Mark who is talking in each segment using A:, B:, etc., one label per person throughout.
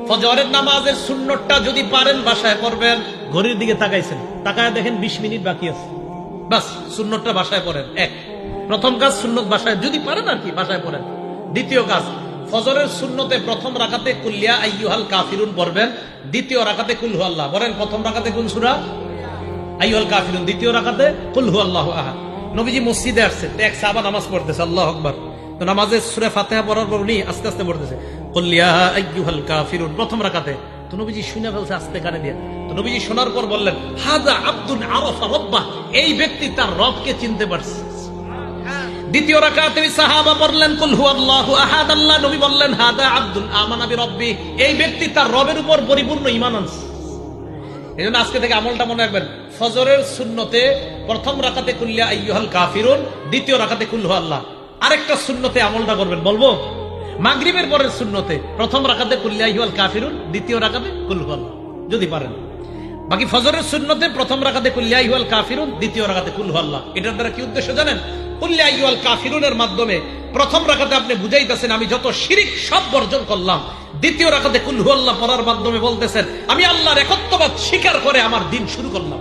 A: ফজরের নামাজের সুন্নতটা যদি পারেন বাসায় পড়বেন। ঘড়ির দিকে তাকাইছেন, তাকায় দেখেন 20 মিনিট বাকি আছে, বাস সুন্নতটা বাসায় পড়েন। এক, প্রথম কাজ সুন্নত বাসায় যদি পারেন আর কি বাসায় পড়েন। দ্বিতীয় কাজ, ফজরের সুন্নতে প্রথম রাকাতে কুল্লিয়া আইয়ুহাল কাফিরুন পড়বেন, দ্বিতীয় রাকাতে কুল হু আল্লাহ। বলেন প্রথম রাকাতে কোন সূরা? আইয়ুহাল কাফিরুন, দ্বিতীয় রাকাতে কুল হু আল্লাহু আহাদ। নবীজি মসজিদে আসছে, এক সাহাবা নামাজ পড়তেছে, আল্লাহু আকবার। তো নামাজে সূরা ফাতিহা পড়ার পর উনি আস্তে আস্তে পড়তেছে কুল ইয়া আইয়ুহাল কাফিরুন প্রথম রাকাতে। তো নবীজি শুনে ফেলছে আস্তে কানে দিয়ে। তো নবীজি শোনার পর বললেন, হাযা আব্দুন আরাফা রাব্বাহ, এই ব্যক্তি তার রবকে চিনতে পারছে। দ্বিতীয় রাকাতে সাহাবা পড়লেন কুল হু আল্লাহু আহাদ, আল্লাহ নবী বললেন হাযা আব্দুন আমানা বিরাব্বি, এই ব্যক্তি তার রবের উপর পরিপূর্ণ ঈমান আনছে। এজন্য আজকে থেকে আমলটা মনে রাখবেন, ফজরের সুন্নতে প্রথম রাকাতে কুল ইয়া আইয়ুহাল কাফিরুন, দ্বিতীয় রাকাতে কুল হু আল্লাহ। আরেকটা সুন্নতে আমলটা করবেন, বলবো? মাগরিবের পরের সুন্নতে প্রথম রাকাতে কুল ইয়া আইয়ুহাল কাফিরুন, দ্বিতীয় রাকাতে কুল হু আল্লাহ যদি পারেন। বাকি ফজরের সুন্নতে প্রথম রাকাতে কুল ইয়া আইয়ুহাল কাফিরুন, দ্বিতীয় রাকাতে কুল হু আল্লাহ। এটার দ্বারা কি উদ্দেশ্য জানেন? কুল ইয়া আইয়ুহাল কাফিরুনের মাধ্যমে প্রথম রাকাতে আপনি বুঝাইতেছেন আমি যত শিরিক সব বর্জন করলাম। দ্বিতীয় রাকাতে কুল হু আল্লাহ পড়ার মাধ্যমে বলতেছেন আমি আল্লাহর একত্ববাদ স্বীকার করে আমার দিন শুরু করলাম।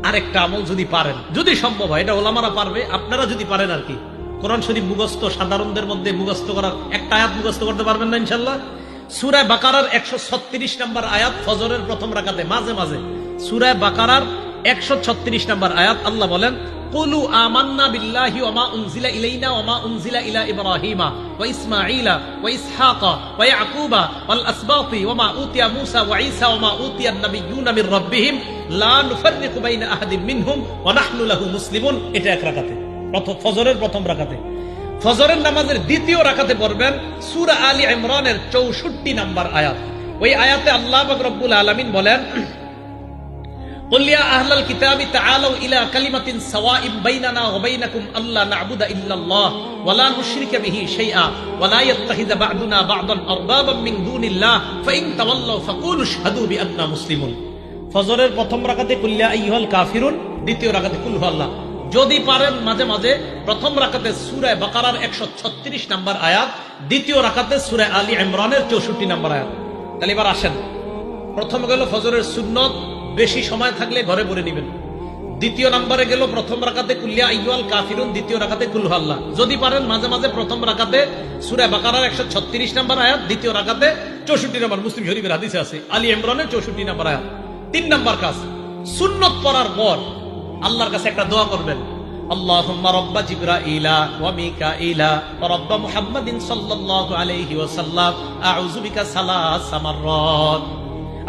A: আরেকটা আমল যদি পারেন, যদি সম্ভব হয়, এটা ওলামারা পারবে, আপনারা যদি পারেন আর কি, কোরআন শরীফ মুখস্থ সাধারণদের মধ্যে মুখস্থ করার একটা আয়াত মুখস্থ করতে পারবেন না ইনশাআল্লাহ? সূরা বাকারার 136 নম্বর আয়াত ফজরের প্রথম রাকাতে মাঝে মাঝে, সূরা বাকারার 136 নম্বর আয়াত, আল্লাহ বলেন কুলু আমান্না বিল্লাহি ওয়া মা উনজিলা ইলাইনা ওয়া মা উনজিলা ইলা ইব্রাহিমা ওয়া ইসমাঈলা ওয়া ইসহাকা ওয়া ইয়াকুবা ওয়াল আসবাতি ওয়া মা উতিয়া মূসা ওয়া ঈসা ওয়া মা উতিয়ান নাবিয়্যুনা মির রাব্বিহিম লা নুফাররিকু বাইনা আহাদিন মিনহুম ওয়া নাহনু লাহু মুসলিমুন। এটা এক রাকাতে, ফজরের প্রথম রাকাতে। ফজরের নামাজের দ্বিতীয় রাকাতে পড়বেন সূরা আলী ইমরানের 64 নম্বর আয়াত। ওই আয়াতে আল্লাহ পাক রব্বুল আলামিন বলেন قل يا أهل الكتاب تعالوا إلى كلمة سواء بيننا وبينكم ألا نعبد إلا الله ولا نشرك به شيئا ولا يتخذ بعضنا بعضا أربابا من دون الله فإن تولوا فقولوا اشهدوا بأننا مسلمون। ফজরের প্রথম রাকাতে কুল ইয়া আইয়ুহাল কাফিরুন, দ্বিতীয় রাকাতে কুল হু আল্লাহ। যদি পারেন মাঝে মাঝে প্রথম রাকাতে সূরা বাকারার 136 নম্বর আয়াত, দ্বিতীয় রাকাতে সূরা আলী ইমরানের 64 নম্বর আয়াত। তাহলে এবার আসেন, প্রথম গেল ফজরের সুন্নত, বেশি সময় থাকলে ঘরে পড়ে নেবেন। দ্বিতীয় নম্বরে গেল প্রথম রাকাতে কুল ইয়া আইয়ুহাল কাফিরুন, দ্বিতীয় রাকাতে কুল হু আল্লাহ। যদি পারেন মাঝে মাঝে প্রথম রাকাতে সূরা বাকারার 136 নম্বর আয়াত, দ্বিতীয় রাকাতে 64 নম্বর, মুসলিম শরীফের হাদিসে আছে আলী ইমরানের 64 নম্বর আয়াত। 3 নম্বর কাজ, সুন্নত পড়ার পর আল্লাহর কাছে একটা দোয়া করবেন, আল্লাহুম্মা রাব্বা জিবরাইলা ওয়া মিকাইলা ওয়া রাব্বা মুহাম্মাদিন সাল্লাল্লাহু আলাইহি ওয়াসাল্লাম আউযু বিকা সালাসা মাররাত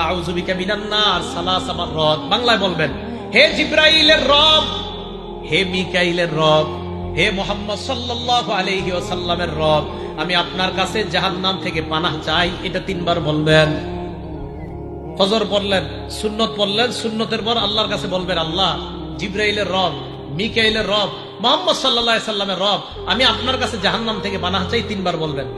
A: আউযু বিকা মিনান নার সালাসা মাররাত। বাংলায় বলবেন, হে জিবরাইলের রব, হে মিকাইলের রব, হে মুহাম্মদ সাল্লাল্লাহু আলাইহি ওয়াসাল্লামের রব, আমি আপনার কাছে জাহান্নাম থেকে পানাহ চাই। এটা 3 বার বলবেন। ফজর পড়লেন, সুন্নত পড়লেন, সুন্নতের পর আল্লাহর কাছে বলবেন, আল্লাহ জিবরাইলের রব, মিকাইলের রব, মুহাম্মদ সাল্লাল্লাহু আলাইহি ওয়াসাল্লামের রব, আমি আপনার কাছে জাহান্নাম থেকে পানাহ চাই। 3 বার বলবেন।